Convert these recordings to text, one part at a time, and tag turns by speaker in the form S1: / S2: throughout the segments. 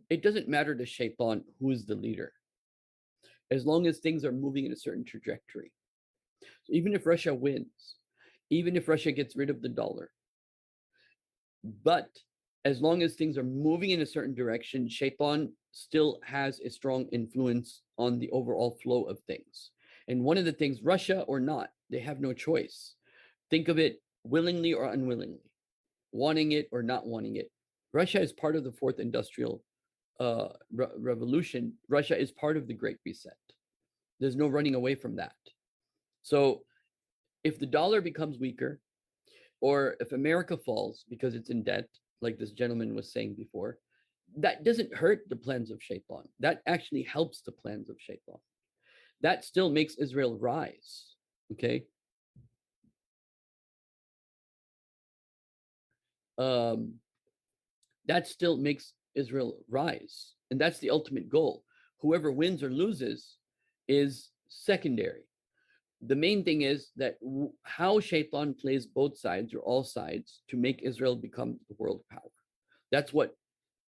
S1: it doesn't matter to Shaitan who is the leader, as long as things are moving in a certain trajectory. So even if Russia wins, even if Russia gets rid of the dollar, but as long as things are moving in a certain direction, Shaitan still has a strong influence on the overall flow of things. And one of the things, Russia or not, they have no choice. Think of it willingly or unwillingly, wanting it or not wanting it. Russia is part of the fourth industrial revolution. Russia is part of the Great Reset. There's no running away from that. So if the dollar becomes weaker, or if America falls because it's in debt, like this gentleman was saying before, that doesn't hurt the plans of Shaitan. That actually helps the plans of Shaitan. That still makes Israel rise, okay? That still makes Israel rise. And that's the ultimate goal. Whoever wins or loses is secondary. The main thing is that how Shaitan plays both sides or all sides to make Israel become the world power. That's what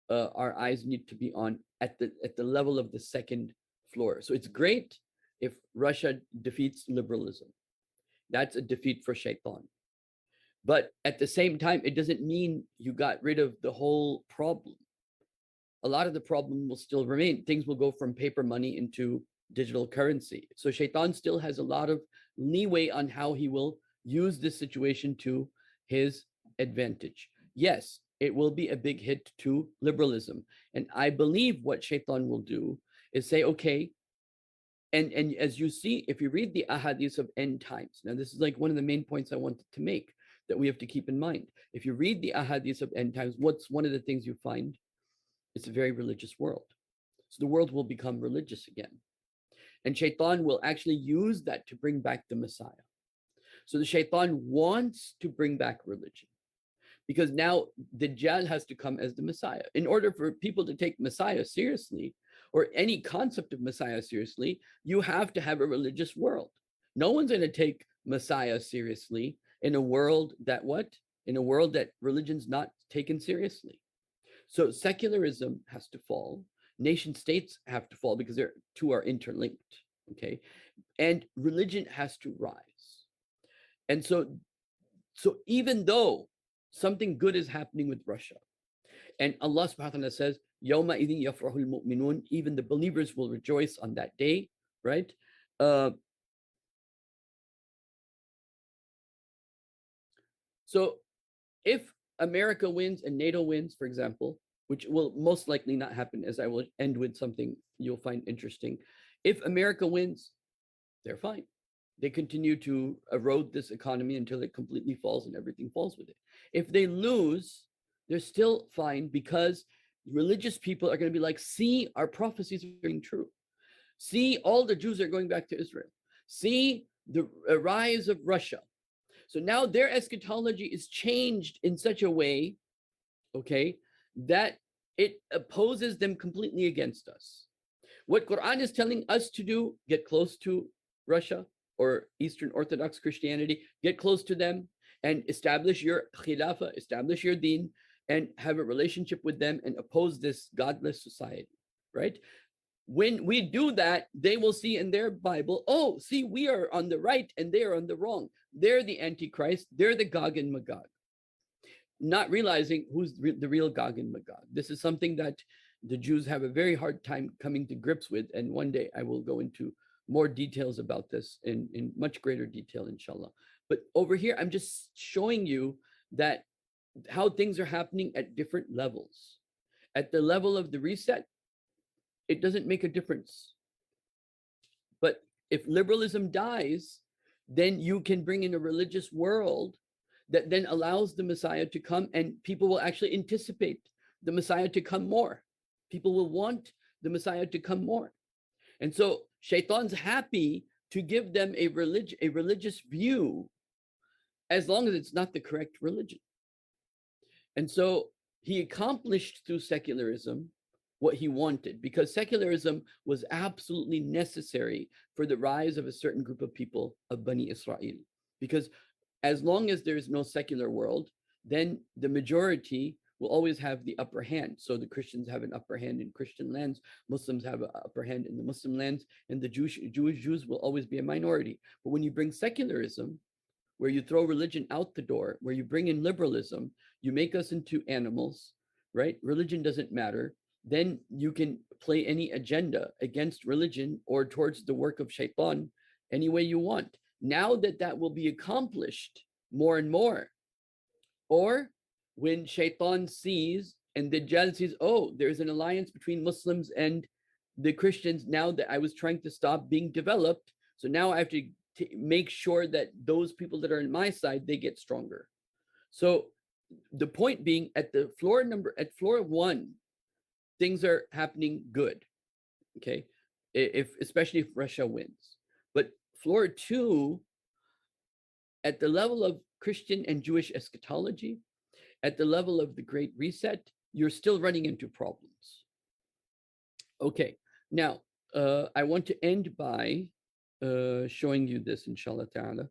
S1: our eyes need to be on at the level of the second floor. So it's great if Russia defeats liberalism. That's a defeat for Shaitan. But at the same time, it doesn't mean you got rid of the whole problem. A lot of the problem will still remain. Things will go from paper money into digital currency. So Shaitan still has a lot of leeway on how he will use this situation to his advantage. Yes, it will be a big hit to liberalism. And I believe what Shaitan will do is say, okay, and as you see, if you read the ahadith of end times, now this is like one of the main points I wanted to make that we have to keep in mind. If you read the ahadith of end times, what's one of the things you find? It's a very religious world. So the world will become religious again. And Shaitan will actually use that to bring back the Messiah. So the Shaitan wants to bring back religion, because now Dajjal has to come as the Messiah. In order for people to take Messiah seriously, or any concept of Messiah seriously, you have to have a religious world. No one's going to take Messiah seriously in a world that what? In a world that religion's not taken seriously. So secularism has to fall. Nation states have to fall because they're two are interlinked, okay? And religion has to rise. And so even though something good is happening with Russia, and Allah subhanahu wa ta'ala says, Yawma idhin yafrahul mu'minun, even the believers will rejoice on that day, right? So if America wins and NATO wins, for example, which will most likely not happen, as I will end with something you'll find interesting. If America wins, they're fine. They continue to erode this economy until it completely falls and everything falls with it. If they lose, they're still fine, because religious people are going to be like, see, our prophecies are being true. See, all the Jews are going back to Israel. See the rise of Russia. So now their eschatology is changed in such a way, okay, that it opposes them completely against us. What Quran is telling us to do, get close to Russia or Eastern Orthodox Christianity, get close to them and establish your khilafah, establish your deen, and have a relationship with them and oppose this godless society, right? When we do that, they will see in their Bible, oh, see, we are on the right and they are on the wrong. They're the Antichrist, they're the Gog and Magog. Not realizing who's the real Gog and Magog. This is something that the Jews have a very hard time coming to grips with. And one day I will go into more details about this in much greater detail, inshallah. But over here, I'm just showing you that how things are happening at different levels. At the level of the reset, it doesn't make a difference. But if liberalism dies, then you can bring in a religious world that then allows the Messiah to come, and people will actually anticipate the Messiah to come more. People will want the Messiah to come more. And so Shaitan's happy to give them a religious view, as long as it's not the correct religion. And so he accomplished through secularism what he wanted, because secularism was absolutely necessary for the rise of a certain group of people of Bani Israel. Because as long as there is no secular world, then the majority will always have the upper hand. So the Christians have an upper hand in Christian lands, Muslims have an upper hand in the Muslim lands, and the Jews will always be a minority. But when you bring secularism, where you throw religion out the door, where you bring in liberalism, you make us into animals, right? Religion doesn't matter. Then you can play any agenda against religion or towards the work of shaitan any way you want. Now that that will be accomplished more and more, or when shaitan sees and Dajjal sees, oh, there's an alliance between Muslims and the Christians now that I was trying to stop being developed. So now I have to make sure that those people that are on my side, they get stronger. So the point being, at floor one, things are happening good. Okay. If especially if Russia wins. But floor two, at the level of Christian and Jewish eschatology, at the level of the Great Reset, you're still running into problems. Okay, now I want to end by showing you this, inshallah ta'ala.